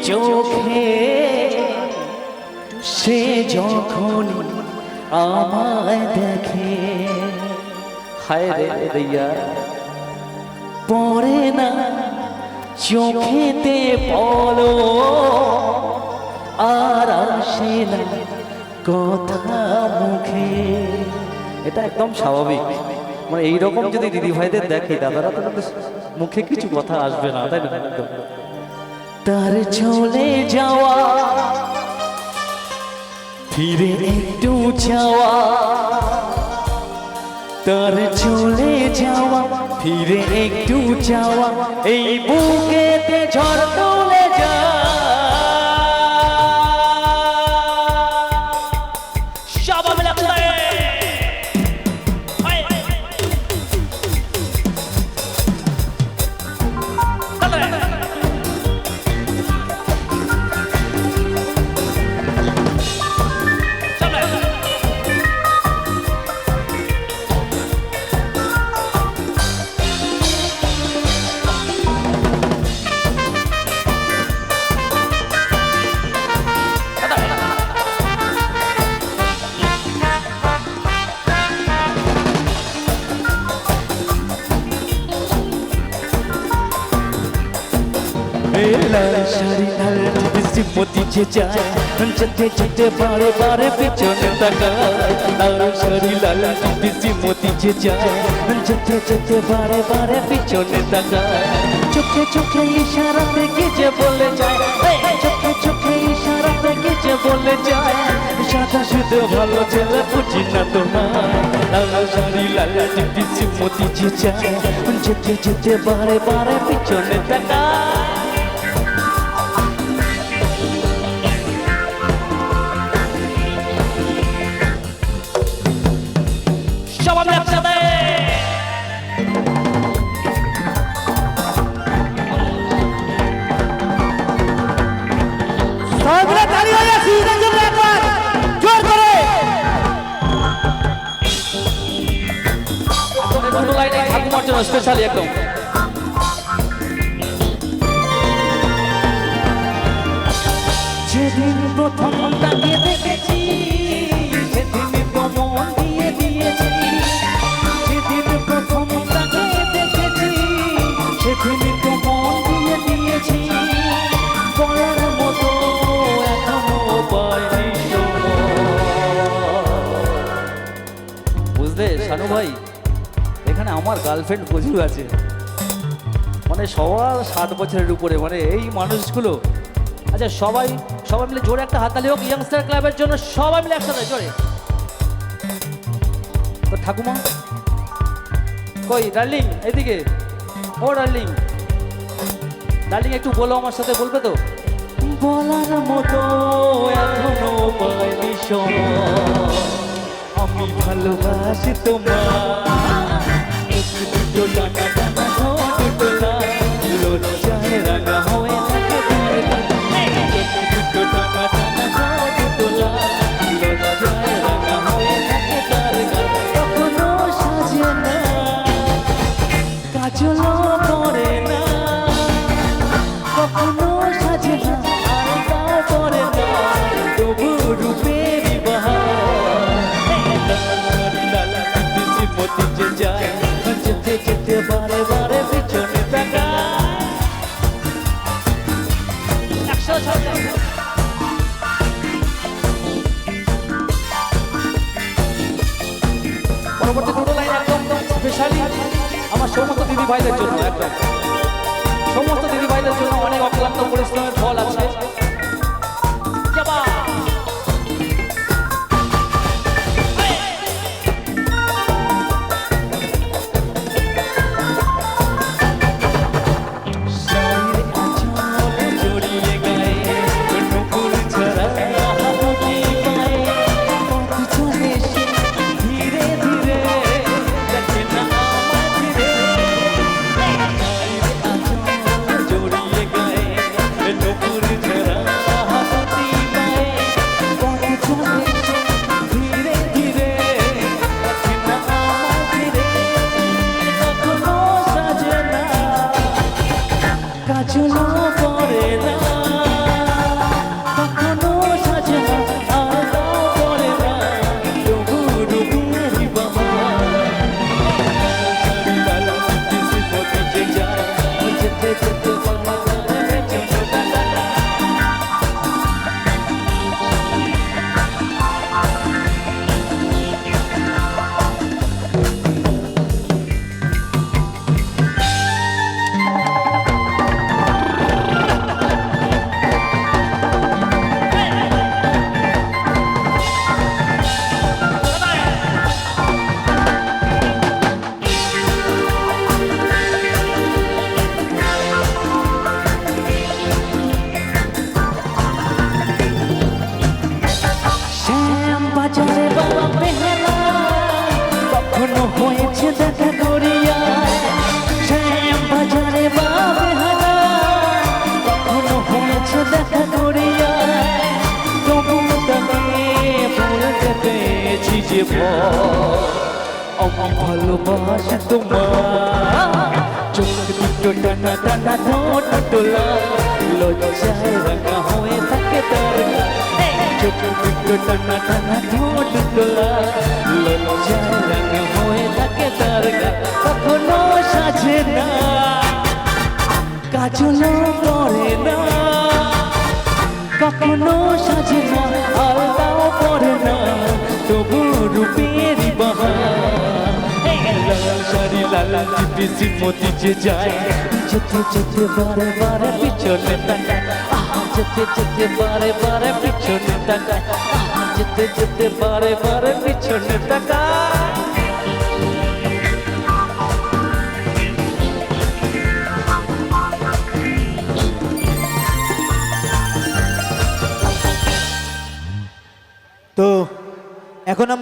চোখে সে যখন আমায় দেখে, হায় রে দইয়া পড়ে না চোখেতে বলো আর আসে না কথা মুখে। এটা একদম স্বাভাবিক, মানে এইরকম যদি দিদি ভাইদের দেখি দাদারা তো মুখে কিছু কথা আসবে না, তাই না? একদম তার চলে যাওয়া ফিরে একটু যাওয়া, তার চলে যাওয়া ফিরে একটু যাওয়া, এই বুকেতে ঝড় তুলে যা। সবাই মিলে লাল শাড়ি লাল লিপস্টিক মোতি যে যায়, যেতে যেতে বারে বারে পেছনে তাকায়। লাল শাড়ি লাল লিপস্টিক মোতি যে যায়, যেতে যেতে বারে বারে পেছনে তাকায়। চোখে চোখে ইশারা থেকে যে বলে যায়, চোখে চোখে ইশারা থেকে যে বলে যায়, সাদা শুধু ভালো ছেলে বুঝি না তোমার। লাল শাড়ি লাল লিপস্টিক মোতি যে যায়, যেতে যেতে বারে বারে পেছনে তাকায়। সবাই একসাথে সবাই তালি হয়ে সিজন জন্য একবার জোর করে দুটো লাইনে ঠাকুমার জন্য স্পেশালি একদম। যেদিন প্রথম তাকে দেখেছি সেদিন তো মন দিয়ে দিয়েছি, যেদিন প্রথম তাকে দেখেছি সেদিন তো মন দিয়ে দিয়েছি, বলার মতো এখনো পাইনি সময়। বুঝলে শানু ভাই, এখানে আমার গার্লফ্রেন্ড প্রচুর আছে, মানে সবার 60 বছরের উপরে, মানে এই মানুষগুলো। আচ্ছা সবাই সবাই মিলে জোরে একটা হাততালি হোক ইয়াংস্টার ক্লাবের জন্য, সবাই মিলে একসাথে জোরে। তো ঠাকুমা কই? ডার্লিং এদিকে, ও ডার্লিং, ডার্লিং একটু বলো আমার সাথে, বলবে তো? বলার মতো এখনো পাইনি সময়, আমি ভালোবাসি তোমার। দুটো টাকা টাকা দুটো না লজ্জায় রাঙা হয়ে থাকে, দুটো টাকা টাকা দুটো না লজ্জায় রাঙা হয়ে থাকে তার গান। কখনো সাজে না কাজলও পরে না, কখনো সাজে না আলতা পরে না, তবু রূপের বাহার। লাল লিপস্টিক মোতি যে যায়, যেতে যেতে বারে বারে পিছনে তাকায়। পরবর্তী দুটো লাইন একদম স্পেশালি আমার সমস্ত দিদি ভাইদের জন্য, একদম সমস্ত দিদি ভাইদের জন্য অনেক অক্লান্ত পরিশ্রমের ফল আছে। জড়িয়ে গায়ে যে ভয় আমি ভালোবাসি তোমার চোখ দুটো টানা টানা ঠোঁট তোলা লজ্জায় রাঙা হয়ে থাকে তার চোখ দুটো টানা টানা ঠোঁট তোলা লজ্জায় রাঙা হয়ে থাকে তার কখনো সাজে না কাজলও করে না কখনো সাজে না আলতাও পরে না তবু রূপের বাহার লাল শাড়ি লাল চিপি মোতি যে যায় যেতে যেতে বারে বারে পিছনে তাকায় যেতে যেতে বারে বারে পিছনে তাকায় যেতে যেতে বারে বারে পিছনে তাকায় তো এখন